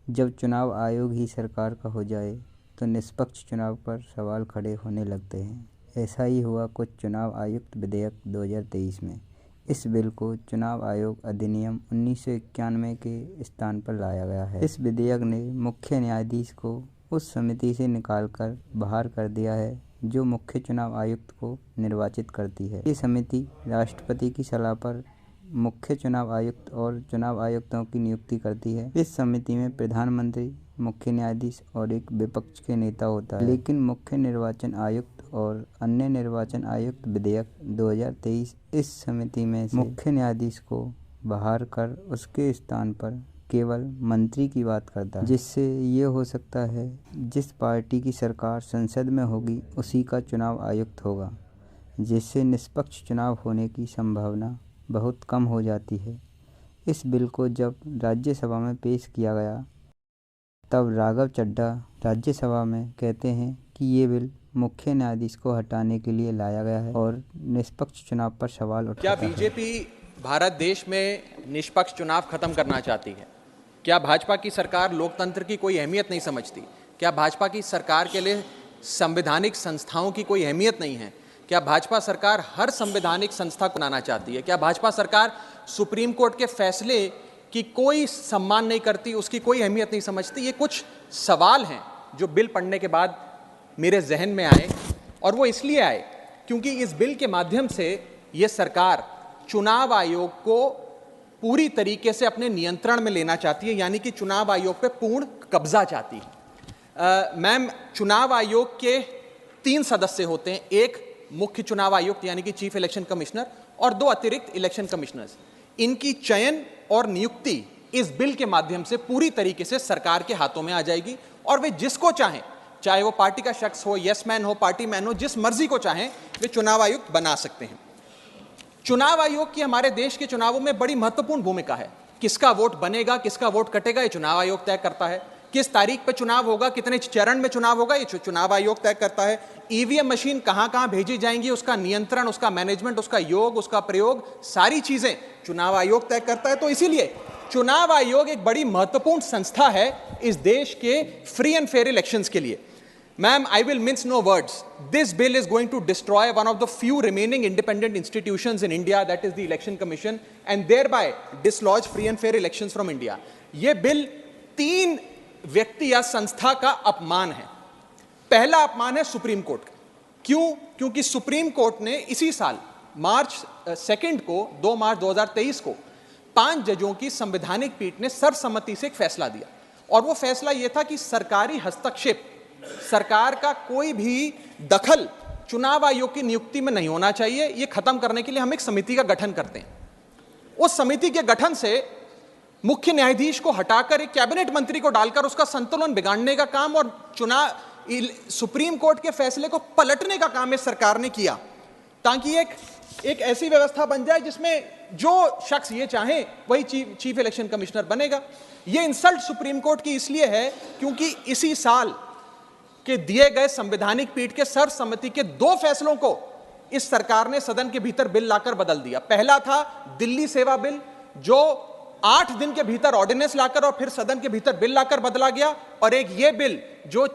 जब चुनाव आयोग ही सरकार का हो जाए तो निष्पक्ष चुनाव पर सवाल खड़े होने लगते हैं। ऐसा ही हुआ कुछ चुनाव आयुक्त विधेयक 2023 में। इस बिल को चुनाव आयोग अधिनियम 1991 के स्थान पर लाया गया है। इस विधेयक ने मुख्य न्यायाधीश को उस समिति से निकालकर बाहर कर दिया है जो मुख्य चुनाव आयुक्त को निर्वाचित करती है। ये समिति राष्ट्रपति की सलाह पर मुख्य चुनाव आयुक्त और चुनाव आयुक्तों की नियुक्ति करती है। इस समिति में प्रधानमंत्री, मुख्य न्यायाधीश और एक विपक्ष के नेता होता है। लेकिन मुख्य निर्वाचन आयुक्त और अन्य निर्वाचन आयुक्त विधेयक 2023 इस समिति में से मुख्य न्यायाधीश को बाहर कर उसके स्थान पर केवल मंत्री की बात करता है, जिससे ये हो सकता है जिस पार्टी की सरकार संसद में होगी उसी का चुनाव आयुक्त होगा, जिससे निष्पक्ष चुनाव होने की संभावना बहुत कम हो जाती है। इस बिल को जब राज्यसभा में पेश किया गया तब राघव चड्ढा राज्यसभा में कहते हैं कि ये बिल मुख्य न्यायाधीश को हटाने के लिए लाया गया है और निष्पक्ष चुनाव पर सवाल उठाता है। क्या बीजेपी भारत देश में निष्पक्ष चुनाव खत्म करना चाहती है? क्या भाजपा की सरकार लोकतंत्र की कोई अहमियत नहीं समझती? क्या भाजपा की सरकार के लिए संवैधानिक संस्थाओं की कोई अहमियत नहीं है? क्या भाजपा सरकार हर संवैधानिक संस्था को बनाना चाहती है? क्या भाजपा सरकार सुप्रीम कोर्ट के फैसले की कोई सम्मान नहीं करती, उसकी कोई अहमियत नहीं समझती? ये कुछ सवाल हैं जो बिल पढ़ने के बाद मेरे जहन में आए, और वो इसलिए आए क्योंकि इस बिल के माध्यम से ये सरकार चुनाव आयोग को पूरी तरीके से अपने नियंत्रण में लेना चाहती है, यानी कि चुनाव आयोग पे पूर्ण कब्जा चाहती है। मैम, चुनाव आयोग के 3 सदस्य होते हैं, एक मुख्य चुनाव आयुक्त यानी कि चीफ इलेक्शन कमिश्नर और 2 अतिरिक्त इलेक्शन कमिश्नर्स। इनकी चयन और नियुक्ति इस बिल के माध्यम से पूरी तरीके से सरकार के हाथों में आ जाएगी और वे जिसको चाहें, चाहे वो पार्टी का शख्स हो, यस मैन हो, पार्टी मैन हो, जिस मर्जी को चाहें वे चुनाव आयुक्त बना सकते हैं। चुनाव आयोग की हमारे देश के चुनावों में बड़ी महत्वपूर्ण भूमिका है। किसका वोट बनेगा, किसका वोट कटेगा, ये चुनाव आयोग तय करता है। किस तारीख पर चुनाव होगा, कितने चरण में चुनाव होगा, ये चुनाव आयोग तय करता है। ईवीएम मशीन कहां कहां भेजी जाएंगी, उसका नियंत्रण, उसका मैनेजमेंट, उसका योग, उसका प्रयोग, सारी चीजें चुनाव आयोग तय करता है। तो इसीलिए चुनाव आयोग एक बड़ी महत्वपूर्ण संस्था है इस देश के फ्री एंड फेयर इलेक्शंस के लिए। Ma'am, I will mince no words. This bill is going to destroy one of the few remaining independent institutions in India, that is the Election Commission, and thereby dislodge free and fair elections from India. ये bill 3 व्यक्ति या संस्था का अपमान है। पहला अपमान है सुप्रीम कोर्ट का। क्यों? क्योंकि सुप्रीम कोर्ट ने इसी साल मार्च 2 को 2 मार्च 2023 को 5 जजों की संवैधानिक पीठ ने सर्वसम्मति से एक फैसला दिया, और वो फैसला ये था कि सरकारी हस्तक्षेप, सरकार का कोई भी दखल चुनाव आयोग की नियुक्ति में नहीं होना चाहिए। यह खत्म करने के लिए हम एक समिति का गठन करते हैं। उस समिति के गठन से मुख्य न्यायाधीश को हटाकर एक कैबिनेट मंत्री को डालकर उसका संतुलन बिगाड़ने का काम और सुप्रीम कोर्ट के फैसले को पलटने का काम इस सरकार ने किया, ताकि एक ऐसी व्यवस्था बन जाए जिसमें जो शख्स ये चाहे वही चीफ इलेक्शन कमिश्नर बनेगा। यह इंसल्ट सुप्रीम कोर्ट की इसलिए है क्योंकि इसी साल के दिए गए संवैधानिक पीठ के सर्वसम्मति के 2 फैसलों को इस सरकार ने सदन के भीतर बिल लाकर बदल दिया। पहला था दिल्ली सेवा बिल, जो 8 दिन के भीतर ऑर्डिनेंस लाकर और फिर सदन के भीतर बिल लाकर बदला गया, और एक ये बिल जो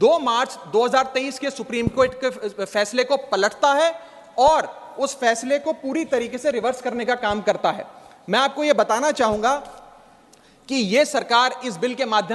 2 मार्च 2023 के सुप्रीम कोर्ट के फैसले को पलटता है और उस फैसले को पूरी तरीके से रिवर्स करने का काम करता है। मैं आपको यह बताना चाहूंगा कि यह सरकार इस बिल के माध्यम